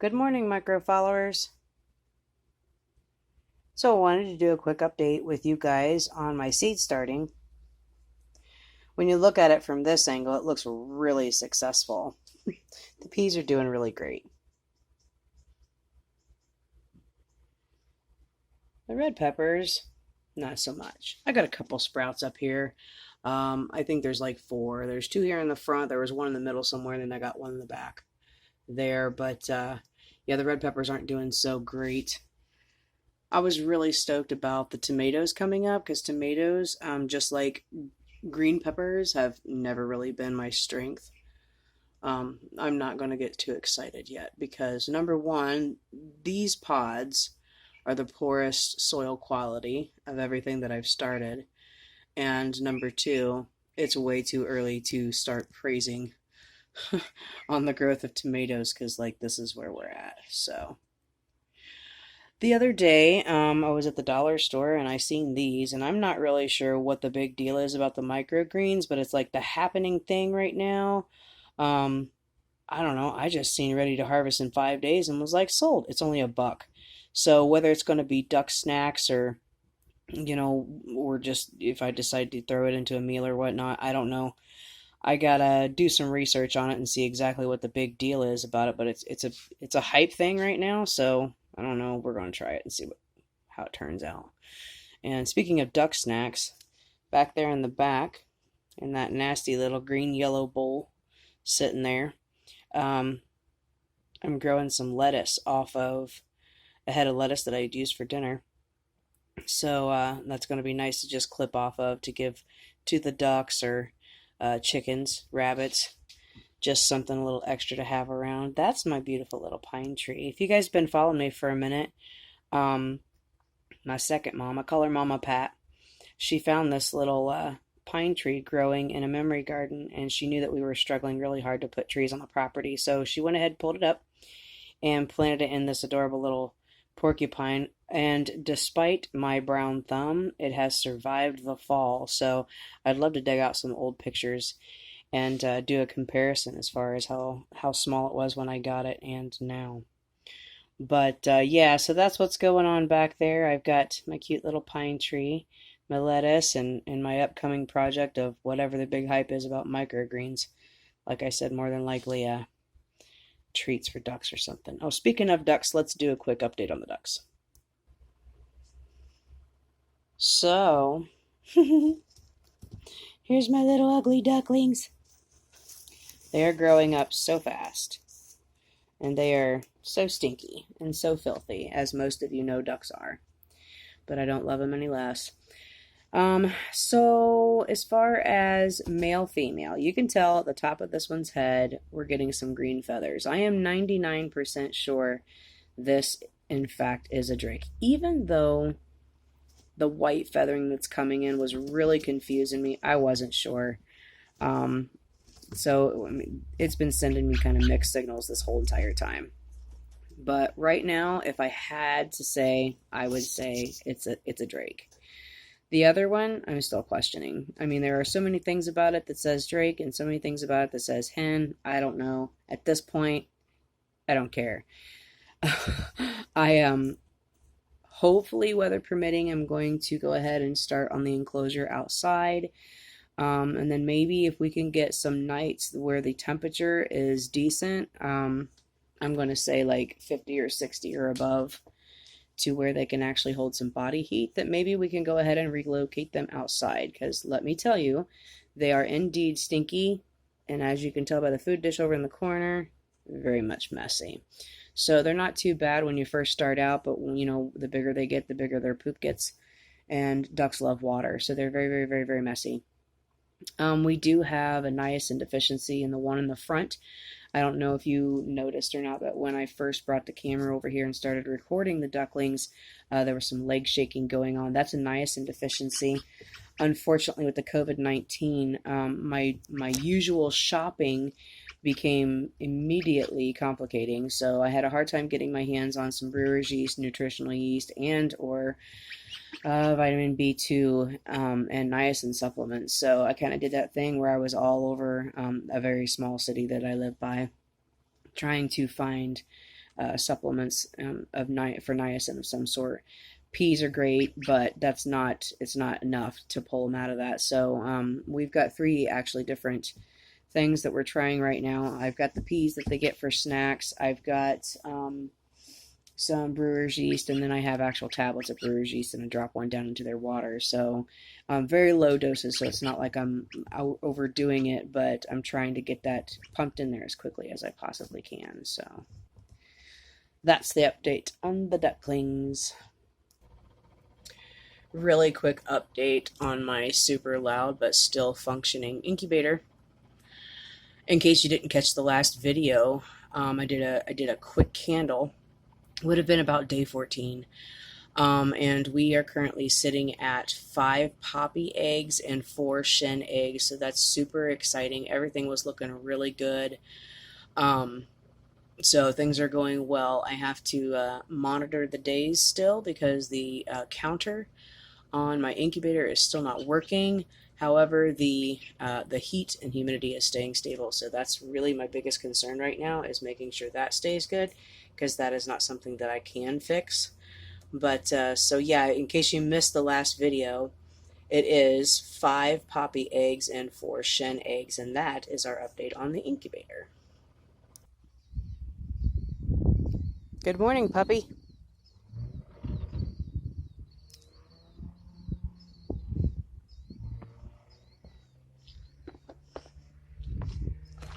Good morning, micro followers. So I wanted to do a quick update with you guys on my seed starting. When you look at it from this angle, it looks really successful. The peas are doing really great. The red peppers, not so much. I got a couple sprouts up here. I think there's like four. There's two here in the front. There was one in the middle somewhere, and then I got one in the back there. But yeah, the red peppers aren't doing so great. I was really stoked about the tomatoes coming up because tomatoes, just like green peppers, have never really been my strength. I'm not going to get too excited yet because number one, these pods are the poorest soil quality of everything that I've started. And number two, it's way too early to start praising on the growth of tomatoes because, like, this is where we're at. So. The other day, I was at the dollar store and I seen these, and I'm not really sure what the big deal is about the microgreens, but it's like the happening thing right now. Um, I don't know. I just seen ready to harvest in 5 days and was like, sold. It's only $1. So whether it's going to be duck snacks or, or just if I decide to throw it into a meal or whatnot, I don't know. I gotta do some research on it and see exactly what the big deal is about it, but it's a hype thing right now, so I don't know. We're gonna try it and see how it turns out. And speaking of duck snacks, back there in the back, in that nasty little green yellow bowl sitting there, um, I'm growing some lettuce off of a head of lettuce that I'd use for dinner. So that's going to be nice to just clip off of to give to the ducks or chickens, rabbits, just something a little extra to have around. That's my beautiful little pine tree. If you guys been following me for a minute, um, my second mom, I call her Mama Pat, she found this little pine tree growing in a memory garden, and she knew that we were struggling really hard to put trees on the property. So she went ahead, pulled it up, and planted it in this adorable little porcupine. And despite my brown thumb, it has survived the fall. So I'd love to dig out some old pictures and do a comparison as far as how small it was when I got it and now. But yeah, so that's what's going on back there. I've got my cute little pine tree, my lettuce, and my upcoming project of whatever the big hype is about microgreens. Like I said, more than likely treats for ducks or something. Oh, speaking of ducks, let's do a quick update on the ducks. So, here's my little ugly ducklings. They are growing up so fast, and they are so stinky and so filthy, as most of you know ducks are. But I don't love them any less. So as far as male female, you can tell at the top of this one's head, we're getting some green feathers. I am 99% sure this, in fact, is a drake, even though the white feathering that's coming in was really confusing me. I wasn't sure. So I mean, it's been sending me kind of mixed signals this whole entire time. But right now, if I had to say, I would say it's a drake. The other one, I'm still questioning. I mean, there are so many things about it that says drake and so many things about it that says hen. I don't know. At this point, I don't care. I hopefully, weather permitting, I'm going to go ahead and start on the enclosure outside. And then maybe if we can get some nights where the temperature is decent, I'm going to say like 50 or 60 or above to where they can actually hold some body heat, that maybe we can go ahead and relocate them outside. Because let me tell you, they are indeed stinky. And as you can tell by the food dish over in the corner, very much messy. So they're not too bad when you first start out, but the bigger they get, the bigger their poop gets. And ducks love water, so they're very, very, very, very messy. We do have a niacin deficiency in the one in the front. I don't know if you noticed or not, but when I first brought the camera over here and started recording the ducklings, there was some leg shaking going on. That's a niacin deficiency. Unfortunately, with the COVID-19, my usual shopping became immediately complicating. So I had a hard time getting my hands on some brewer's yeast, nutritional yeast, and or vitamin B2 and niacin supplements. So I kind of did that thing where I was all over a very small city that I live by, trying to find supplements for niacin of some sort. Peas are great, but it's not enough to pull them out of that. So we've got 3 actually different things that we're trying right now. I've got the peas that they get for snacks. I've got some brewer's yeast, and then I have actual tablets of brewer's yeast, and I drop one down into their water. So very low doses, so it's not like I'm overdoing it, but I'm trying to get that pumped in there as quickly as I possibly can. So that's the update on the ducklings. Really quick update on my super loud but still functioning incubator. In case you didn't catch the last video, I did a quick candle. Would have been about day 14. And we are currently sitting at 5 poppy eggs and 4 shen eggs, so that's super exciting. Everything was looking really good. So things are going well. I have to monitor the days still because the counter on my incubator is still not working. However, the heat and humidity is staying stable, so that's really my biggest concern right now, is making sure that stays good, because that is not something that I can fix. But so yeah, in case you missed the last video, it is 5 poppy eggs and 4 shen eggs, and that is our update on the incubator. Good morning, puppy.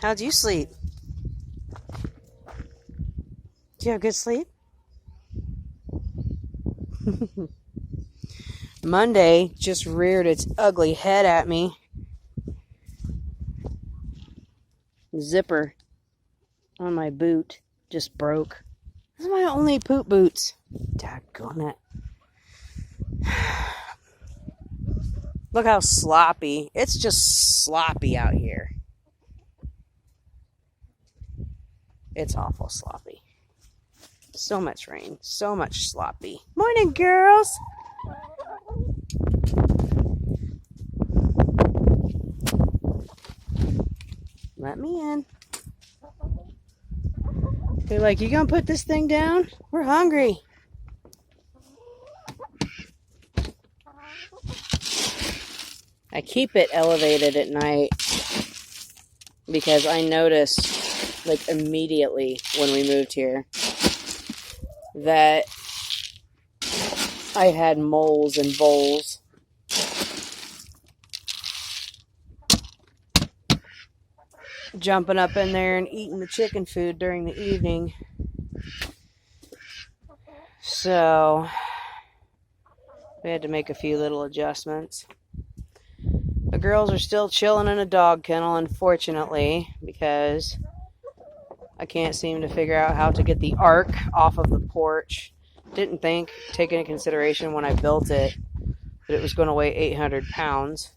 How'd you sleep? Did you have good sleep? Monday just reared its ugly head at me. Zipper on my boot just broke. These are my only poop boots. Daggone it. Look how sloppy. It's just sloppy out here. It's awful sloppy. So much rain. So much sloppy. Morning, girls. Let me in. They're like, you gonna put this thing down? We're hungry. I keep it elevated at night because I noticed, like, immediately when we moved here, that I had moles and voles. Jumping up in there and eating the chicken food during the evening. So we had to make a few little adjustments. The girls are still chilling in a dog kennel, unfortunately, because I can't seem to figure out how to get the ark off of the porch. Didn't take into consideration when I built it, that it was going to weigh 800 pounds.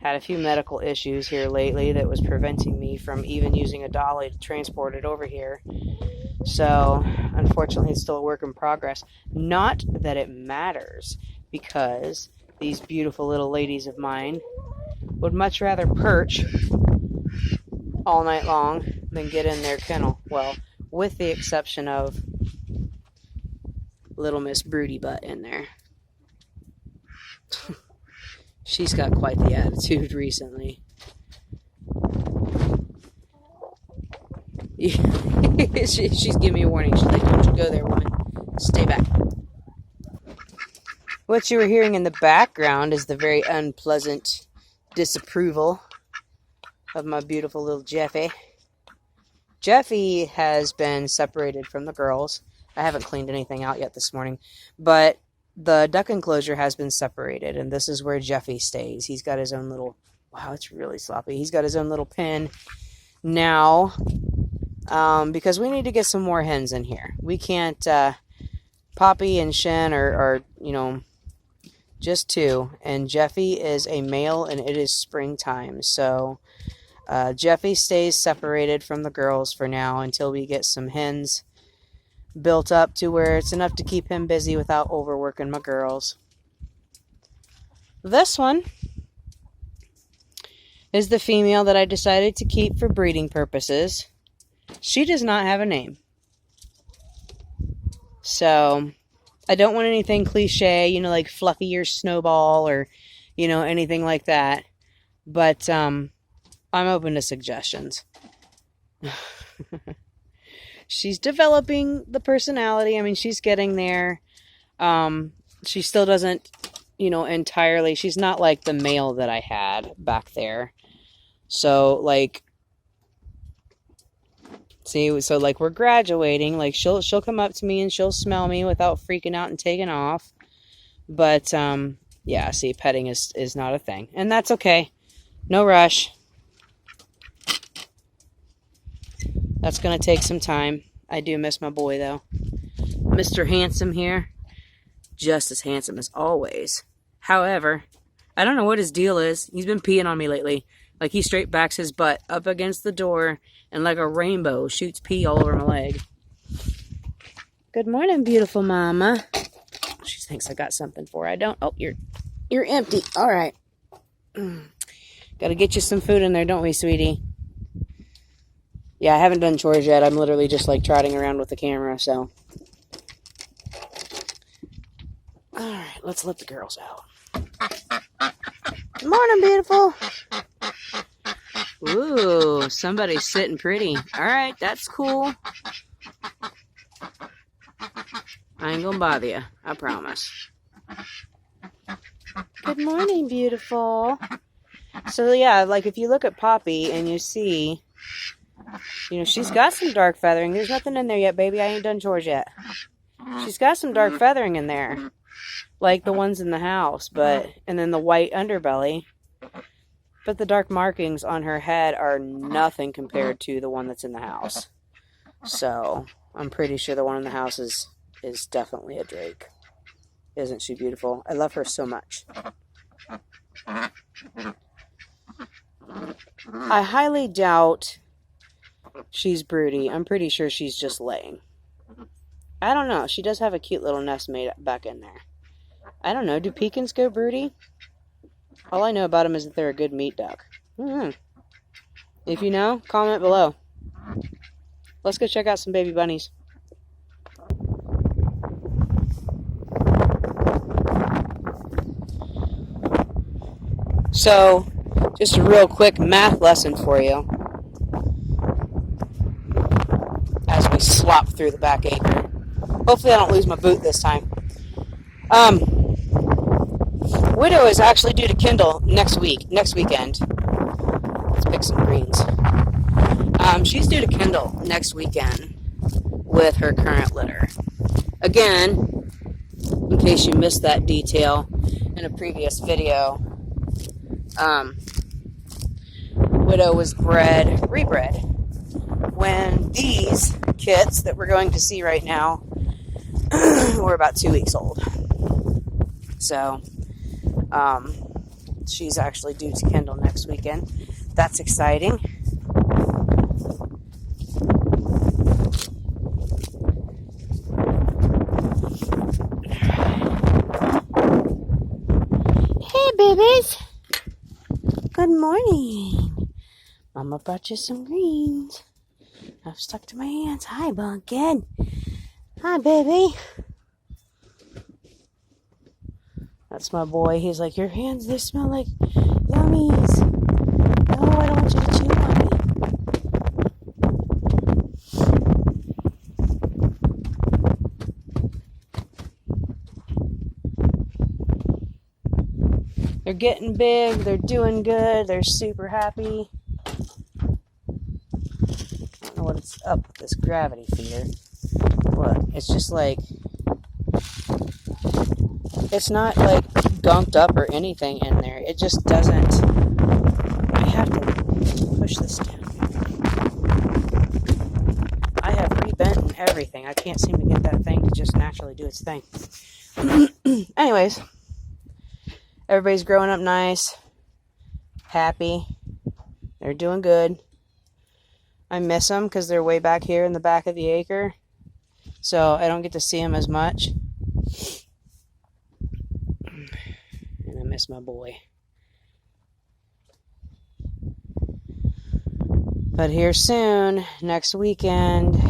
Had a few medical issues here lately that was preventing me from even using a dolly to transport it over here. So, unfortunately, it's still a work in progress. Not that it matters, because these beautiful little ladies of mine would much rather perch all night long than get in their kennel. Well, with the exception of little Miss Broody Butt in there. She's got quite the attitude recently. She's giving me a warning. She's like, don't you go there, woman. Stay back. What you were hearing in the background is the very unpleasant disapproval of my beautiful little Jeffy. Jeffy has been separated from the girls. I haven't cleaned anything out yet this morning, but the duck enclosure has been separated, and this is where Jeffy stays. He's got his own little, wow, it's really sloppy. He's got his own little pen now, because we need to get some more hens in here. We can't, Poppy and Shen are, just 2, and Jeffy is a male, and it is springtime, so Jeffy stays separated from the girls for now until we get some hens built up to where it's enough to keep him busy without overworking my girls. This one is the female that I decided to keep for breeding purposes. She does not have a name. So I don't want anything cliche, you know, like Fluffy or Snowball or, you know, anything like that. But I'm open to suggestions. She's developing the personality. I mean, she's getting there. She still doesn't, you know, entirely. She's not like the male that I had back there. So, like, see, so like we're graduating. Like she'll come up to me and she'll smell me without freaking out and taking off. But yeah, see, petting is not a thing, and that's okay. No rush. That's gonna take some time. I do miss my boy though. Mr. Handsome here. Just as handsome as always. However, I don't know what his deal is. He's been peeing on me lately. Like he straight backs his butt up against the door and like a rainbow shoots pee all over my leg. Good morning, beautiful mama. She thinks I got something for her. I don't. Oh, you're empty. All right. Got to get you some food in there, don't we, sweetie? Yeah, I haven't done chores yet. I'm literally just like trotting around with the camera, so. All right, let's let the girls out. Good morning, beautiful. Ooh, somebody's sitting pretty. All right, that's cool. I ain't gonna bother you, I promise. Good morning, beautiful. So yeah, like if you look at Poppy and you see, you know, she's got some dark feathering. There's nothing in there yet, baby. I ain't done chores yet. She's got some dark feathering in there, like the ones in the house, and then the white underbelly. But the dark markings on her head are nothing compared to the one that's in the house. So I'm pretty sure the one in the house is definitely a drake. Isn't she beautiful? I love her so much. I highly doubt she's broody. I'm pretty sure she's just laying. I don't know. She does have a cute little nest made back in there. I don't know. Do pecans go broody? All I know about them is that they're a good meat duck. If you know, comment below. Let's go check out some baby bunnies. So, just a real quick math lesson for you as we slop through the back acre. Hopefully I don't lose my boot this time. Widow is actually due to kindle next weekend. Let's pick some greens. She's due to kindle next weekend with her current litter. Again, in case you missed that detail in a previous video, Widow was rebred, when these kits that we're going to see right now were about 2 weeks old. So, she's actually due to kindle next weekend. That's exciting. Hey, babies. Good morning. Mama brought you some greens. I've stuck to my hands. Hi, Bunkin. Hi, baby. That's my boy. He's like, your hands, they smell like yummies. No, I don't want you to chew on me. They're getting big. They're doing good. They're super happy. I don't know what's up with this gravity feeder. Look, it's just like, it's not like gunked up or anything in there. It just doesn't. I have to push this down. I have rebent and everything. I can't seem to get that thing to just naturally do its thing. Anyways, everybody's growing up nice, happy. They're doing good. I miss them because they're way back here in the back of the acre, so I don't get to see them as much. And I miss my boy. But here soon, next weekend,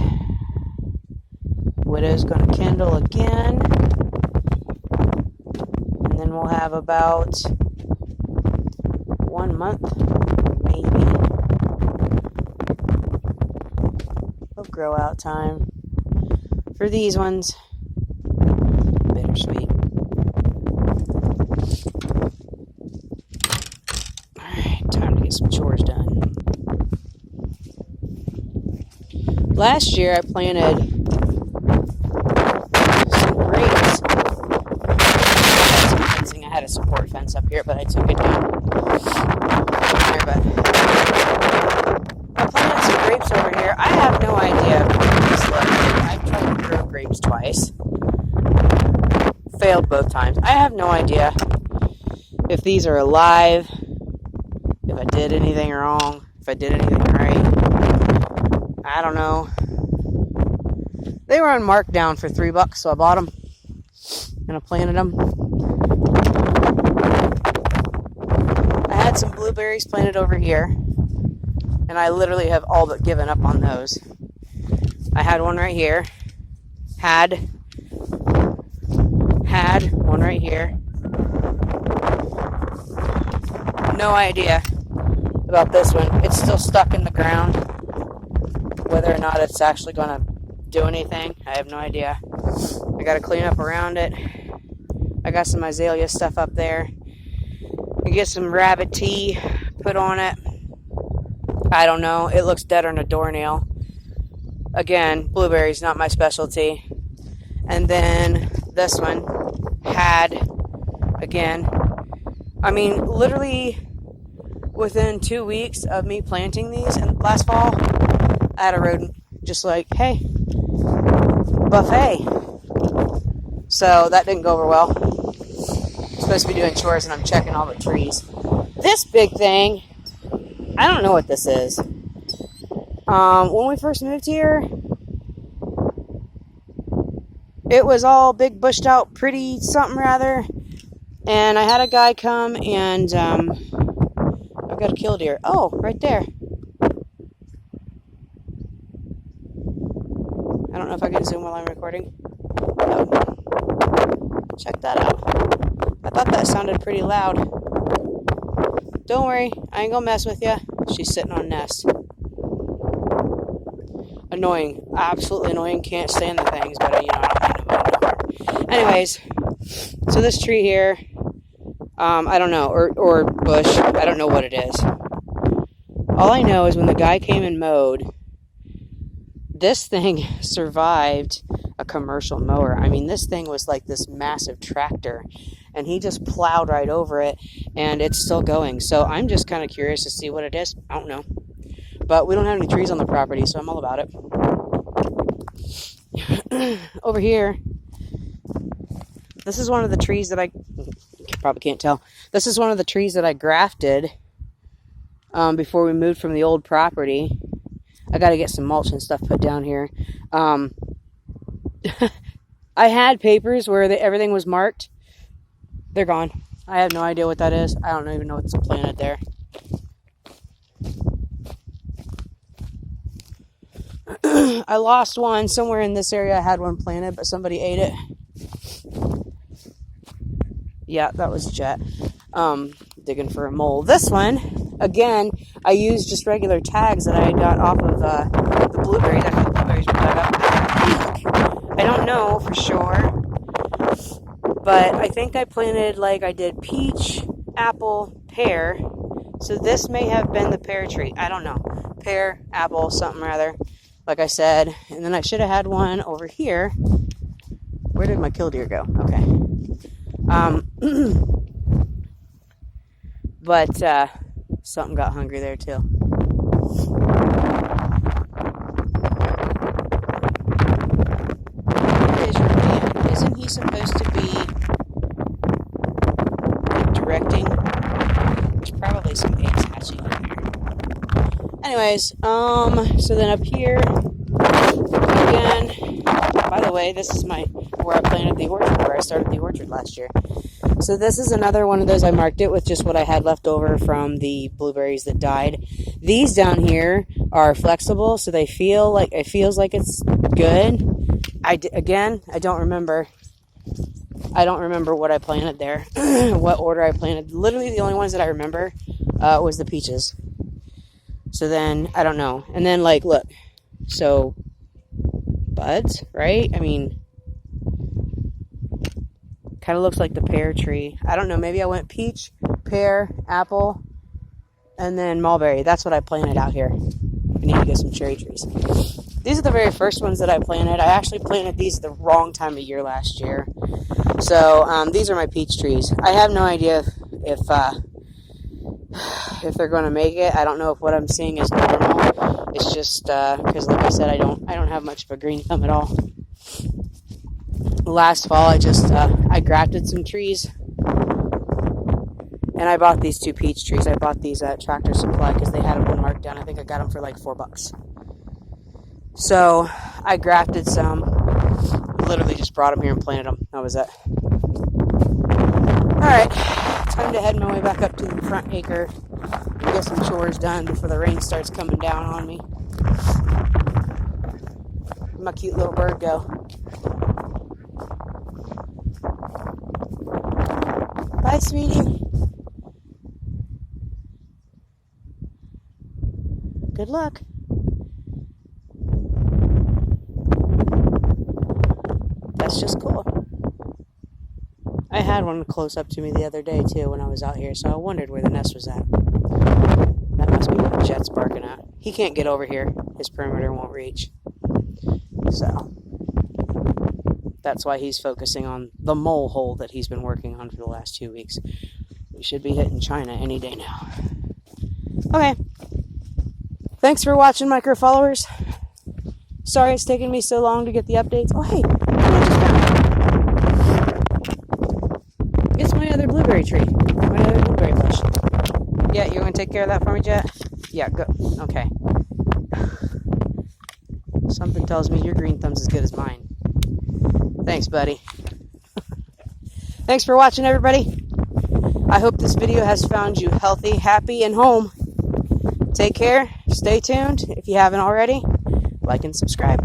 Widow's going to kindle again. And then we'll have about 1 month, maybe, of grow out time for these ones. Bittersweet. Alright, time to get some chores done. Last year I planted some grapes. I had a support fence up here, but I took it down. There, but I planted some grapes over here. I have no idea if these look. I've tried to grow grapes twice. Failed both times. I have no idea if these are alive, if I did anything wrong, if I did anything right. I don't know. They were on markdown for $3, so I bought them and I planted them. I had some blueberries planted over here, and I literally have all but given up on those. I had one right here. Had one right here. No idea about this one. It's still stuck in the ground. Whether or not it's actually going to do anything, I have no idea. I got to clean up around it. I got some azalea stuff up there. I get some rabbit tea put on it. I don't know. It looks deader than a doornail. Again, blueberries, not my specialty. And then this one had, again, I mean, literally within 2 weeks of me planting these and last fall, I had a rodent just like, hey, buffet. So that didn't go over well. I'm supposed to be doing chores and I'm checking all the trees. This big thing, I don't know what this is. When we first moved here, it was all big, bushed out, pretty something rather. And I had a guy come and I've got a killdeer. Oh, right there. I don't know if I can zoom while I'm recording. Oh. Check that out. I thought that sounded pretty loud. Don't worry, I ain't gonna mess with ya. She's sitting on a nest. Annoying, absolutely annoying. Can't stand the things, but I don't mind them anymore. Anyways, so this tree here, I don't know, or bush, I don't know what it is. All I know is when the guy came and mowed, this thing survived a commercial mower. I mean, this thing was like this massive tractor, and he just plowed right over it, and it's still going. So I'm just kind of curious to see what it is. I don't know. But we don't have any trees on the property, so I'm all about it. Over here, this is one of the trees that you probably can't tell. This is one of the trees that I grafted before we moved from the old property. I got to get some mulch and stuff put down here. I had papers where everything was marked. They're gone. I have no idea what that is. I don't even know what's planted there. I lost one somewhere in this area. I had one planted, but somebody ate it. Yeah, that was Jet. Digging for a mole. This one, again, I used just regular tags that I got off of the blueberries. Actually, the blueberries were dug up. I don't know for sure, but I think I planted, like I did peach, apple, pear. So this may have been the pear tree. I don't know. Pear, apple, something rather. Like I said. And then I should have had one over here. Where did my killdeer go? Okay. But something got hungry there too. Where is your man? Isn't he supposed to be directing? There's probably some eggs hatching in here. Anyways, so then up here again. By the way, this is where I planted the orchard, where I started the orchard last year. So this is another one of those. I marked it with just what I had left over from the blueberries that died. These down here are flexible, so it feels like it's good. again, I don't remember. I don't remember what I planted there, what order I planted. Literally the only ones that I remember was the peaches. So then, I don't know. And then, like, look. So, buds, right? I mean, kind of looks like the pear tree. I don't know. Maybe I went peach, pear, apple, and then mulberry. That's what I planted out here. I need to get some cherry trees. These are the very first ones that I planted. I actually planted these at the wrong time of year last year. So these are my peach trees. I have no idea if they're going to make it. I don't know if what I'm seeing is normal. It's just because, like I said, I don't have much of a green thumb at all. Last fall, I grafted some trees, and I bought these 2 peach trees. I bought these at Tractor Supply because they had them on markdown. I think I got them for like $4. So I grafted some. Literally just brought them here and planted them. That was it. Alright, time to head my way back up to the front acre and get some chores done before the rain starts coming down on me. Where'd my cute little bird go? Bye, sweetie. Good luck. That's just cool. I had one close up to me the other day too when I was out here, so I wondered where the nest was at. That must be what Jet's barking at. He can't get over here. His perimeter won't reach. So that's why he's focusing on the mole hole that he's been working on for the last 2 weeks. We should be hitting China any day now. Okay. Thanks for watching, micro followers. Sorry it's taken me so long to get the updates. Oh, hey. It's my other blueberry tree. My other blueberry bush. Yeah, you want to take care of that for me, Jet? Yeah, go. Okay. Something tells me your green thumb's as good as mine. Thanks, buddy. Thanks for watching, everybody. I hope this video has found you healthy, happy, and home. Take care. Stay tuned. If you haven't already, like and subscribe.